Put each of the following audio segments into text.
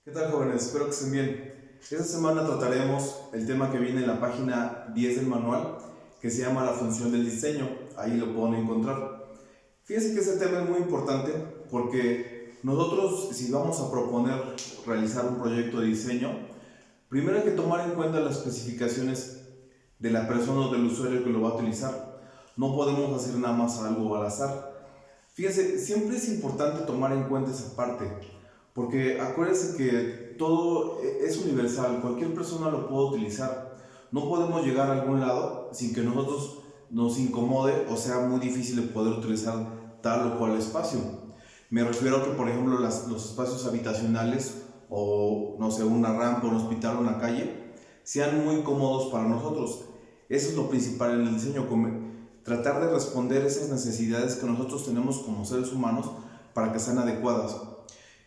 ¿Qué tal, jóvenes? Espero que estén bien. Esta semana trataremos el tema que viene en la página 10 del manual, que se llama la función del diseño. Ahí lo pueden encontrar. Fíjense que ese tema es muy importante porque nosotros, si vamos a proponer realizar un proyecto de diseño, primero hay que tomar en cuenta las especificaciones de la persona o del usuario que lo va a utilizar. No podemos hacer nada más algo al azar. Fíjense, siempre es importante tomar en cuenta esa parte, porque acuérdense que todo es universal, cualquier persona lo puede utilizar. No podemos llegar a algún lado sin que nosotros nos incomode o sea muy difícil de poder utilizar tal o cual espacio. Me refiero a que, por ejemplo, los espacios habitacionales o, no sé, una rampa, un hospital o una calle, sean muy cómodos para nosotros. Eso es lo principal en el diseño, tratar de responder esas necesidades que nosotros tenemos como seres humanos para que sean adecuadas.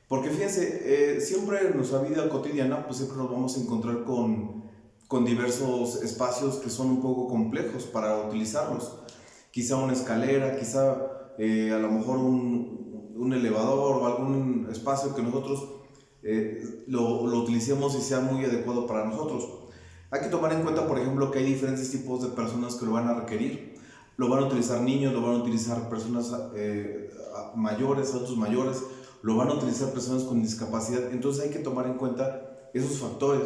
Porque fíjense, siempre en nuestra vida cotidiana, pues siempre nos vamos a encontrar con diversos espacios que son un poco complejos para utilizarlos. Quizá una escalera, quizá a lo mejor un elevador o algún espacio que nosotros lo utilicemos y sea muy adecuado para nosotros. Hay que tomar en cuenta, por ejemplo, que hay diferentes tipos de personas que lo van a requerir. Lo van a utilizar niños, lo van a utilizar personas mayores, adultos mayores, lo van a utilizar personas con discapacidad. Entonces hay que tomar en cuenta esos factores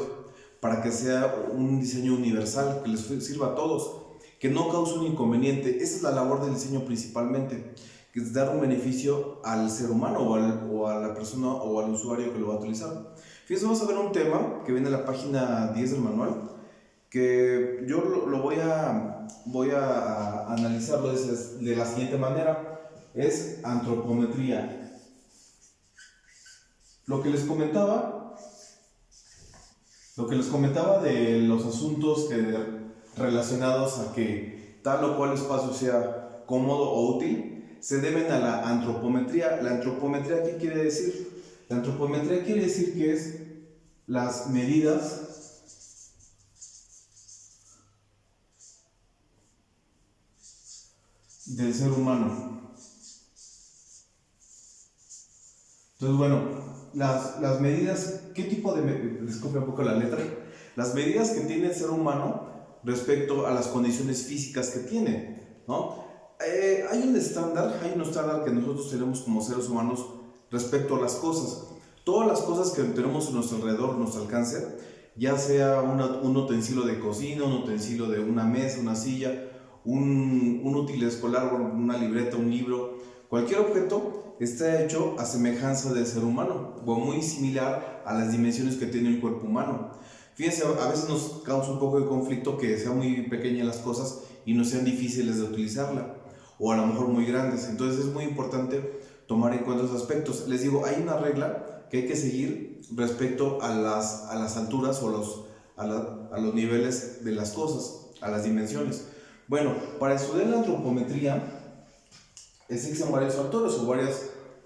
para que sea un diseño universal, que les sirva a todos, que no cause un inconveniente. Esa es la labor del diseño principalmente, que es dar un beneficio al ser humano o a la persona o al usuario que lo va a utilizar. Fíjense, vamos a ver un tema que viene en la página 10 del manual, que yo lo voy a analizarlo de la siguiente manera. Es antropometría. Lo que les comentaba, lo que les comentaba de los asuntos relacionados a que tal o cual espacio sea cómodo o útil, se deben a la antropometría. ¿La antropometría qué quiere decir? La antropometría quiere decir que es las medidas del ser humano. Entonces, bueno, las medidas, ¿qué tipo de les copia un poco la letra? Las medidas que tiene el ser humano respecto a las condiciones físicas que tiene, ¿no? Hay un estándar que nosotros tenemos como seres humanos respecto a las cosas. Todas las cosas que tenemos a nuestro alrededor, a nuestro alcance, ya sea un utensilio de cocina, un utensilio de una mesa, una silla, un útil escolar, una libreta, un libro, cualquier objeto está hecho a semejanza del ser humano o muy similar a las dimensiones que tiene el cuerpo humano. Fíjense, a veces nos causa un poco de conflicto que sean muy pequeñas las cosas y no sean difíciles de utilizarla, o a lo mejor muy grandes. Entonces es muy importante tomar en cuenta esos aspectos. Les digo, hay una regla que hay que seguir respecto a las alturas o a los niveles de las cosas, a las dimensiones. Bueno, para estudiar la antropometría existen varios factores o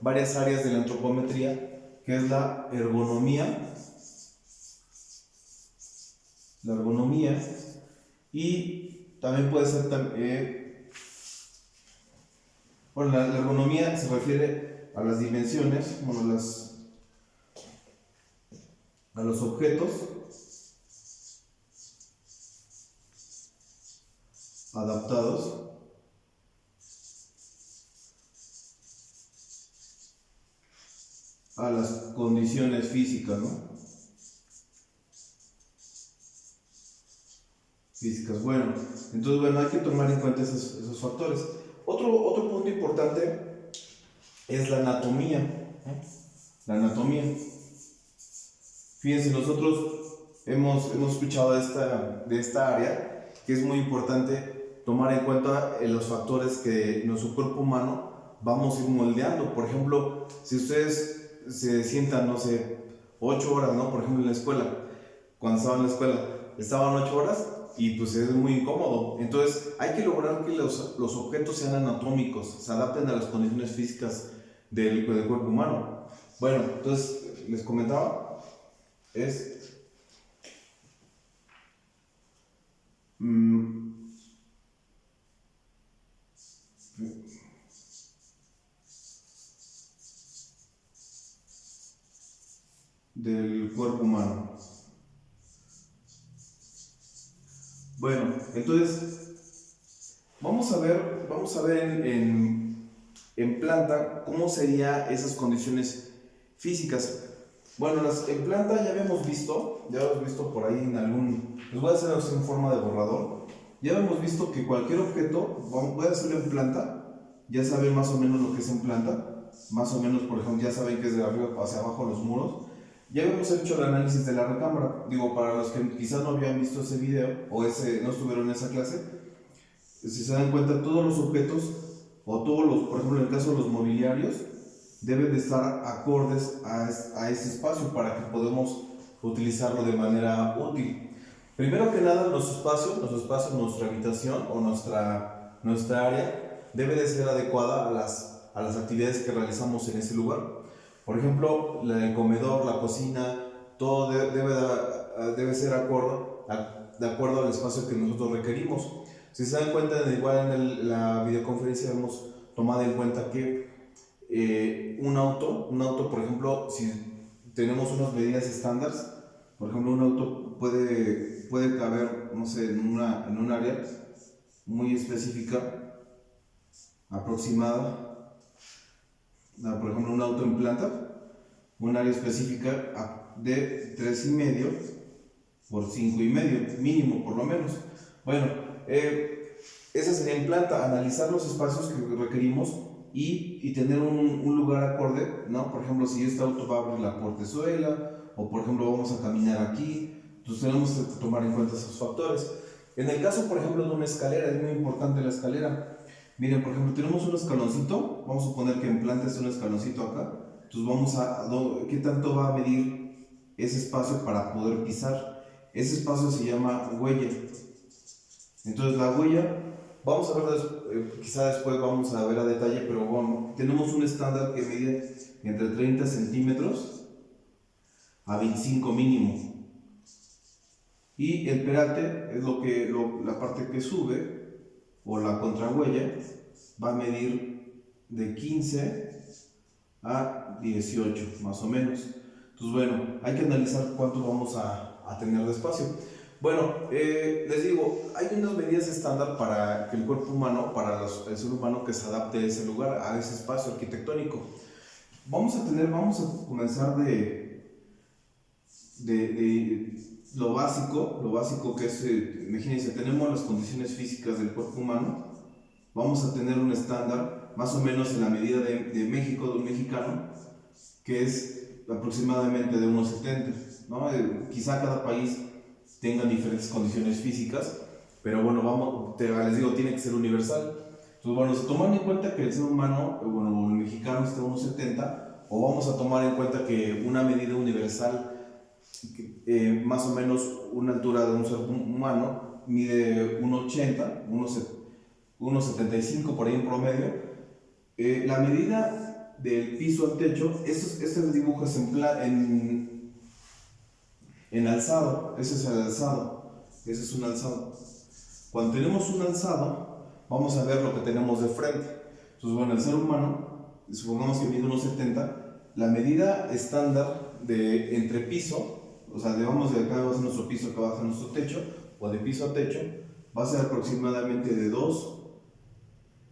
varias áreas de la antropometría, que es la ergonomía, y también puede ser, bueno, la ergonomía se refiere a las dimensiones, bueno, a los objetos adaptados a las condiciones físicas, ¿no? Físicas. Bueno, entonces, bueno, hay que tomar en cuenta esos factores. Otro punto importante es la anatomía, ¿eh? La anatomía. Fíjense, nosotros hemos escuchado de esta área que es muy importante tomar en cuenta los factores que nuestro cuerpo humano vamos a ir moldeando. Por ejemplo, si ustedes se sientan, no sé, 8 horas, ¿no? Por ejemplo, en la escuela, cuando estaban en la escuela, estaban 8 horas y pues es muy incómodo. Entonces, hay que lograr que los objetos sean anatómicos, se adapten a las condiciones físicas del cuerpo humano. Bueno, entonces, les comentaba es mm, del cuerpo humano. Bueno, entonces vamos a ver en planta cómo serían esas condiciones físicas. Bueno, en planta ya hemos visto por ahí en algún, les voy a hacer en forma de borrador. Ya hemos visto que cualquier objeto, voy a hacerlo en planta, ya saben más o menos lo que es en planta, más o menos, por ejemplo, ya saben que es de arriba hacia abajo los muros. Ya habíamos hecho el análisis de la recámara. Digo, para los que quizás no habían visto ese video o no estuvieron en esa clase, si se dan cuenta, todos los objetos o todos los, por ejemplo, en el caso de los mobiliarios, deben de estar acordes a ese espacio para que podamos utilizarlo de manera útil. Primero que nada, nuestro espacio, nuestra habitación o nuestra área debe de ser adecuada a las actividades que realizamos en ese lugar. Por ejemplo, el comedor, la cocina, todo debe ser de acuerdo al espacio que nosotros requerimos. Si se dan cuenta, igual en la videoconferencia hemos tomado en cuenta que un auto, por ejemplo, si tenemos unas medidas estándar, por ejemplo, un auto puede caber, no sé, en un área muy específica, aproximada. Por ejemplo, un auto en planta, un área específica de 3,5 por 5,5, mínimo por lo menos. Bueno, esa sería en planta, analizar los espacios que requerimos y tener un lugar acorde, ¿no? Por ejemplo, si este auto va a abrir la portezuela, o por ejemplo vamos a caminar aquí, entonces tenemos que tomar en cuenta esos factores. En el caso, por ejemplo, de una escalera, es muy importante la escalera. Miren, por ejemplo, tenemos un escaloncito, vamos a suponer que en planta es un escaloncito acá, entonces ¿qué tanto va a medir ese espacio para poder pisar? Ese espacio se llama huella. Entonces la huella, vamos a ver, quizá después vamos a ver a detalle, pero bueno, tenemos un estándar que mide entre 30 centímetros a 25 mínimo. Y el perate es la parte que sube, o la contrahuella, va a medir de 15 a 18, más o menos. Entonces, bueno, hay que analizar cuánto vamos a tener de espacio. Bueno, les digo, hay unas medidas estándar para que el cuerpo humano, para el ser humano, que se adapte a ese lugar, a ese espacio arquitectónico. Vamos a comenzar de lo básico que es, imagínense, tenemos las condiciones físicas del cuerpo humano, vamos a tener un estándar más o menos en la medida de México, de un mexicano, que es aproximadamente de 1,70, ¿no? Quizá cada país tenga diferentes condiciones físicas, pero bueno, les digo, tiene que ser universal. Entonces, bueno, si toman en cuenta que el ser humano, bueno, el mexicano está a 1,70, o vamos a tomar en cuenta que una medida universal, más o menos una altura de un ser humano, mide 1,80, 1,75 por ahí en promedio. La medida del piso al techo, este dibujo es en alzado, ese es el alzado, ese es un alzado. Cuando tenemos un alzado, vamos a ver lo que tenemos de frente. Entonces, bueno, el ser humano, supongamos que mide 1,70, la medida estándar de entre piso, o sea, digamos de acá va a ser nuestro piso, acá va a ser nuestro techo, o de piso a techo, va a ser aproximadamente de 2,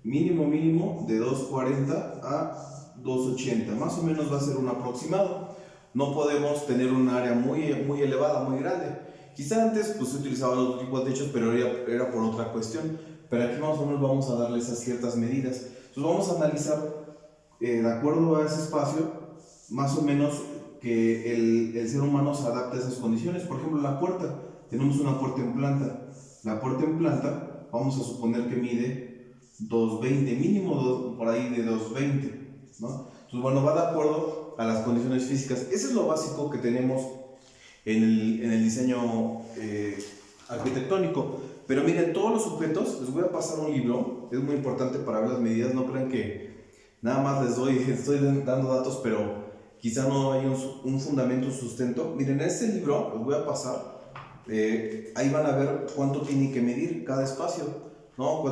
mínimo de 2,40 a 2,80, más o menos va a ser un aproximado. No podemos tener un área muy elevada, muy grande. Quizá antes pues se utilizaban otro tipo de techos, pero era por otra cuestión. Pero aquí más o menos vamos a darle esas ciertas medidas. Entonces vamos a analizar, de acuerdo a ese espacio, más o menos que el ser humano se adapta a esas condiciones. Por ejemplo, la puerta. Tenemos una puerta en planta. La puerta en planta, vamos a suponer que mide 2,20, mínimo por ahí de 2,20, ¿no? Entonces, bueno, va de acuerdo a las condiciones físicas. Eso es lo básico que tenemos en el diseño arquitectónico. Pero miren, todos los objetos, les voy a pasar un libro, es muy importante para ver las medidas. No crean que nada más estoy dando datos, pero quizá no hay un fundamento, un sustento. Miren, en este libro les voy a pasar, ahí van a ver cuánto tiene que medir cada espacio, ¿no?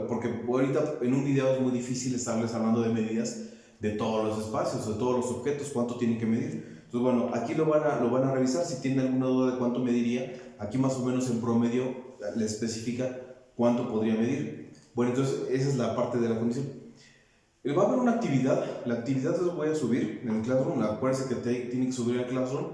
Porque ahorita en un video es muy difícil estarles hablando de medidas de todos los espacios, de todos los objetos, cuánto tienen que medir. Entonces Entonces, bueno, aquí lo van a revisar. Si tienen alguna duda de cuánto mediría, aquí más o menos en promedio le especifica cuánto podría medir. Bueno, entonces esa es la parte de la condición. Va a haber una actividad, la actividad la voy a subir en el Classroom, acuérdense que tienen que subir el Classroom.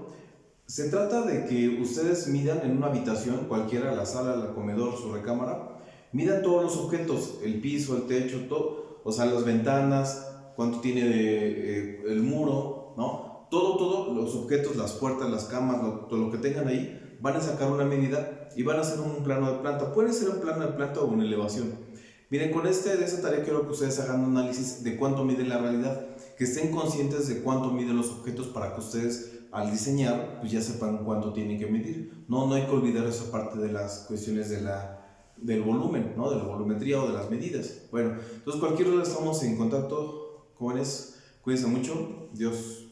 Se trata de que ustedes midan en una habitación, cualquiera, la sala, el comedor, su recámara, midan todos los objetos, el piso, el techo, todo, o sea, las ventanas, cuánto tiene el muro, ¿no? Todo, los objetos, las puertas, las camas, todo lo que tengan ahí, van a sacar una medida y van a hacer un plano de planta. Puede ser un plano de planta o una elevación. Miren, de esa tarea quiero que ustedes hagan un análisis de cuánto mide la realidad, que estén conscientes de cuánto miden los objetos para que ustedes al diseñar pues ya sepan cuánto tienen que medir. No hay que olvidar esa parte de las cuestiones del volumen, ¿no? De la volumetría o de las medidas. Bueno, entonces cualquier hora estamos en contacto, jóvenes, cuídense mucho, Dios